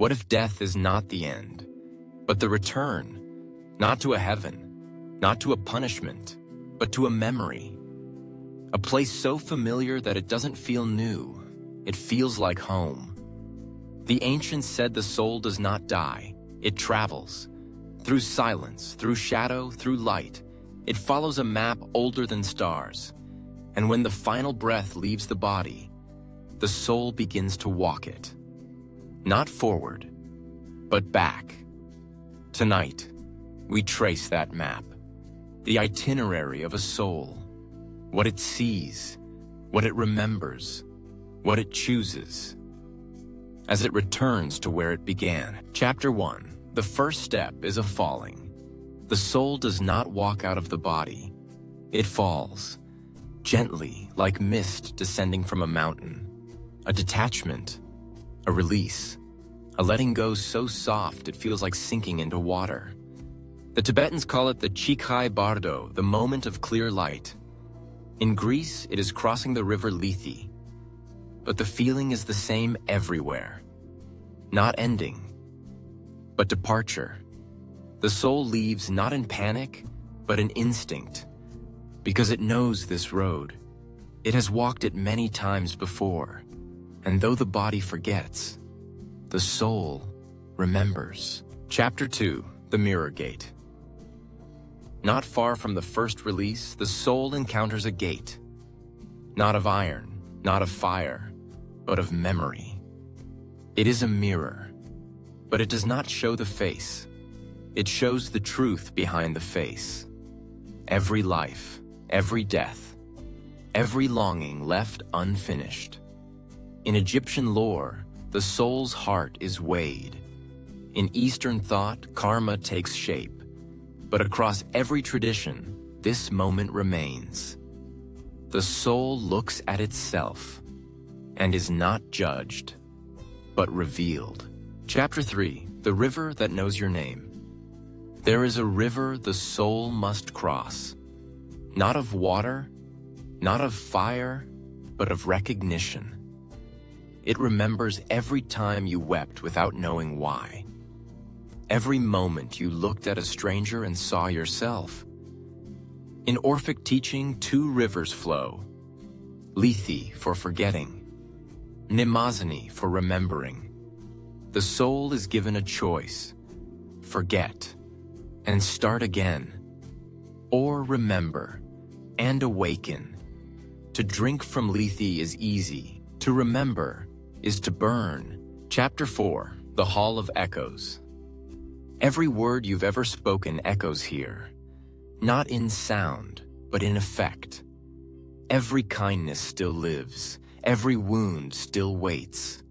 What if death is not the end, but the return, not to a heaven, not to a punishment, but to a memory? A place so familiar that it doesn't feel new, it feels like home. The ancients said the soul does not die, it travels. Through silence, through shadow, through light, it follows a map older than stars. And when the final breath leaves the body, the soul begins to walk it. Not forward, but back. Tonight, we trace that map, the itinerary of a soul, what it sees, what it remembers, what it chooses, as it returns to where it began. Chapter 1. The first step is a falling. The soul does not walk out of the body. It falls, gently, like mist descending from a mountain. A detachment, a release, a letting go so soft it feels like sinking into water. The Tibetans call it the Chikhai Bardo, the moment of clear light. In Greece, it is crossing the river Lethe. But the feeling is the same everywhere. Not ending, but departure. The soul leaves not in panic, but in instinct, because it knows this road. It has walked it many times before, and though the body forgets, the soul remembers. Chapter 2. The Mirror Gate. Not far from the first release, the soul encounters a gate. Not of iron, not of fire, but of memory. It is a mirror, but it does not show the face. It shows the truth behind the face. Every life, every death, every longing left unfinished. In Egyptian lore, the soul's heart is weighed. In Eastern thought, karma takes shape. But across every tradition, this moment remains. The soul looks at itself and is not judged, but revealed. Chapter 3. The River That Knows Your Name. There is a river the soul must cross, not of water, not of fire, but of recognition. It remembers every time you wept without knowing why. Every moment you looked at a stranger and saw yourself. In Orphic teaching, two rivers flow. Lethe for forgetting, Mnemosyne for remembering. The soul is given a choice: forget and start again, or remember and awaken. To drink from Lethe is easy, to remember is to burn. Chapter 4. The Hall of Echoes. Every word you've ever spoken echoes here, not in sound, but in effect. Every kindness still lives, every wound still waits.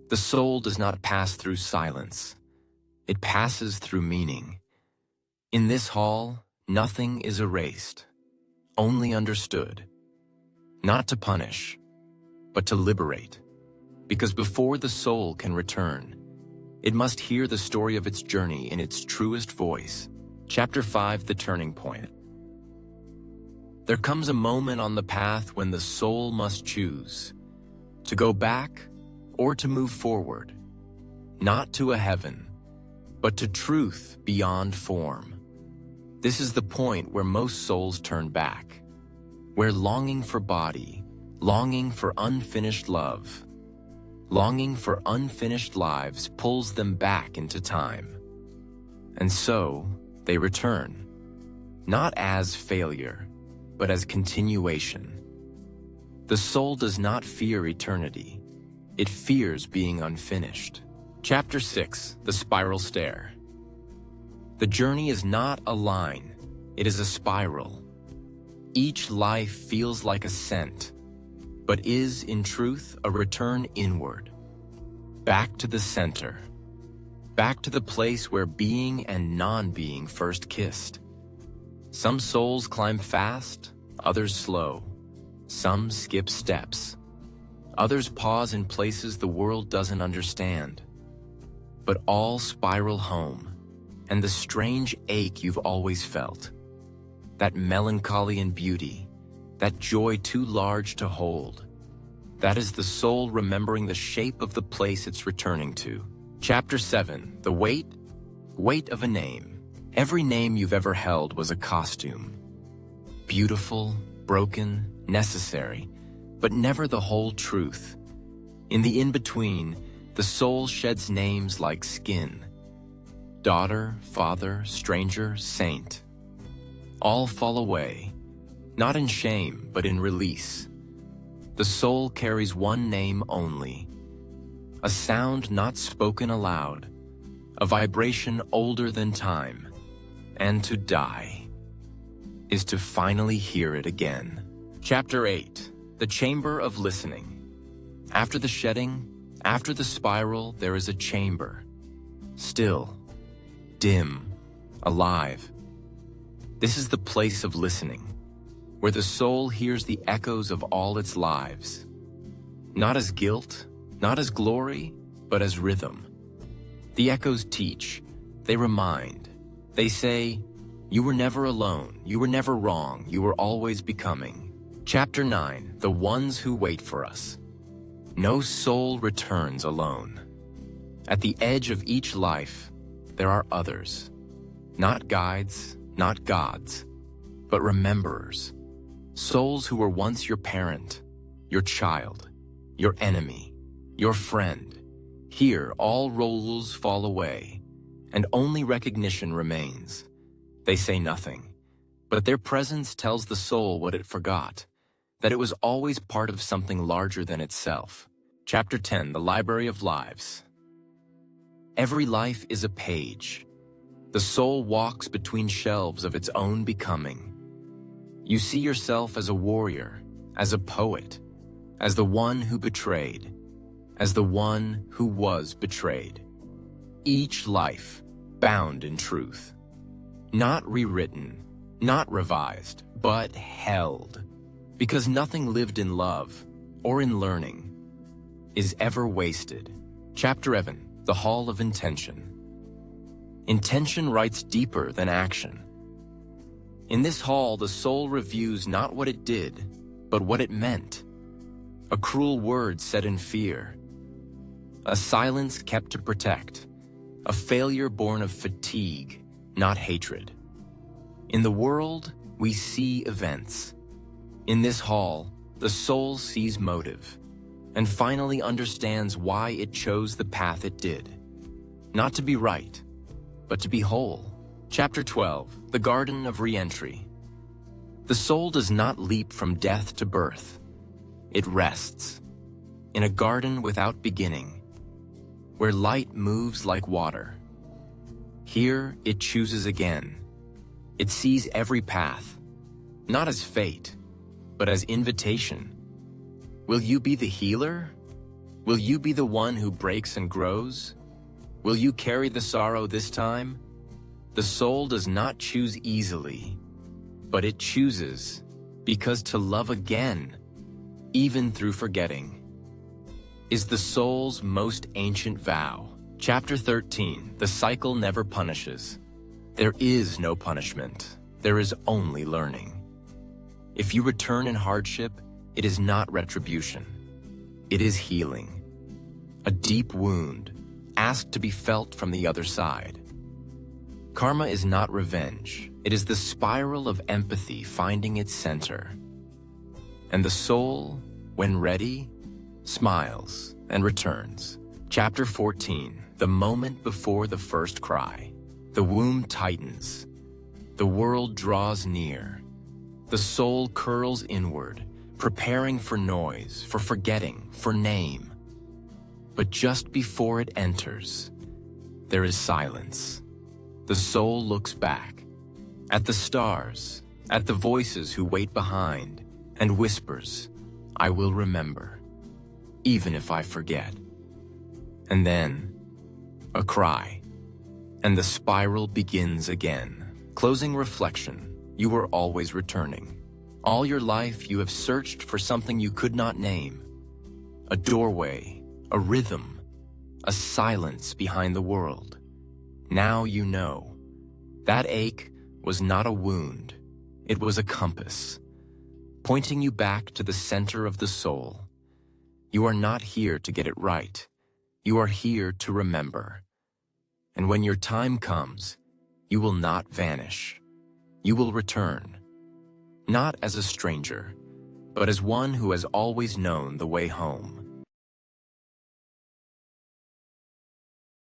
The soul does not pass through silence, it passes through meaning. In this hall, nothing is erased, only understood. Not to punish, but to liberate. Because before the soul can return, it must hear the story of its journey in its truest voice. Chapter 5. The Turning Point. There comes a moment on the path when the soul must choose to go back or to move forward, not to a heaven, but to truth beyond form. This is the point where most souls turn back, where longing for body, longing for unfinished love, longing for unfinished lives pulls them back into time. And so, they return, not as failure, but as continuation. The soul does not fear eternity. It fears being unfinished. Chapter 6. The Spiral Stair. The journey is not a line, it is a spiral. Each life feels like ascent, but is, in truth, a return inward, back to the center, back to the place where being and non-being first kissed. Some souls climb fast, others slow. Some skip steps. Others pause in places the world doesn't understand. But all spiral home, and the strange ache you've always felt, that melancholy and beauty, that joy too large to hold, that is the soul remembering the shape of the place it's returning to. Chapter 7. The weight of a name. Every name you've ever held was a costume. Beautiful, broken, necessary, but never the whole truth. In the in-between, the soul sheds names like skin. Daughter, father, stranger, saint. All fall away, not in shame, but in release. The soul carries one name only, a sound not spoken aloud, a vibration older than time, and to die is to finally hear it again. Chapter 8. The Chamber of Listening. After the shedding, after the spiral, there is a chamber. Still, dim, alive. This is the place of listening, where the soul hears the echoes of all its lives. Not as guilt, not as glory, but as rhythm. The echoes teach, they remind, they say, you were never alone, you were never wrong, you were always becoming. Chapter 9. The Ones Who Wait for Us. No soul returns alone. At the edge of each life, there are others. Not guides, not gods, but rememberers. Souls who were once your parent, your child, your enemy, your friend. Here, all roles fall away, and only recognition remains. They say nothing, but their presence tells the soul what it forgot, that it was always part of something larger than itself. Chapter 10. The Library of Lives. Every life is a page. The soul walks between shelves of its own becoming. You see yourself as a warrior, as a poet, as the one who betrayed, as the one who was betrayed. Each life bound in truth. Not rewritten, not revised, but held. Because nothing lived in love or in learning is ever wasted. Chapter 11. The Hall of Intention. Intention writes deeper than action. In this hall, the soul reviews not what it did, but what it meant. A cruel word said in fear. A silence kept to protect. A failure born of fatigue, not hatred. In the world, we see events. In this hall, the soul sees motive, and finally understands why it chose the path it did. Not to be right, but to be whole. Chapter 12. The Garden of Reentry. The soul does not leap from death to birth. It rests in a garden without beginning, where light moves like water. Here it chooses again. It sees every path, not as fate, but as invitation. Will you be the healer? Will you be the one who breaks and grows? Will you carry the sorrow this time? The soul does not choose easily, but it chooses because to love again, even through forgetting, is the soul's most ancient vow. Chapter 13. The Cycle Never Punishes. There is no punishment. There is only learning. If you return in hardship, it is not retribution. It is healing. A deep wound, asked to be felt from the other side. Karma is not revenge. It is the spiral of empathy finding its center. And the soul, when ready, smiles and returns. Chapter 14. The moment before the first cry. The womb tightens. The world draws near. The soul curls inward, preparing for noise, for forgetting, for name. But just before it enters, there is silence. The soul looks back, at the stars, at the voices who wait behind, and whispers, I will remember, even if I forget. And then, a cry, and the spiral begins again. Closing reflection, you were always returning. All your life you have searched for something you could not name. A doorway, a rhythm, a silence behind the world. Now you know. That ache was not a wound. It was a compass, pointing you back to the center of the soul. You are not here to get it right. You are here to remember. And when your time comes, you will not vanish. You will return, not as a stranger, but as one who has always known the way home.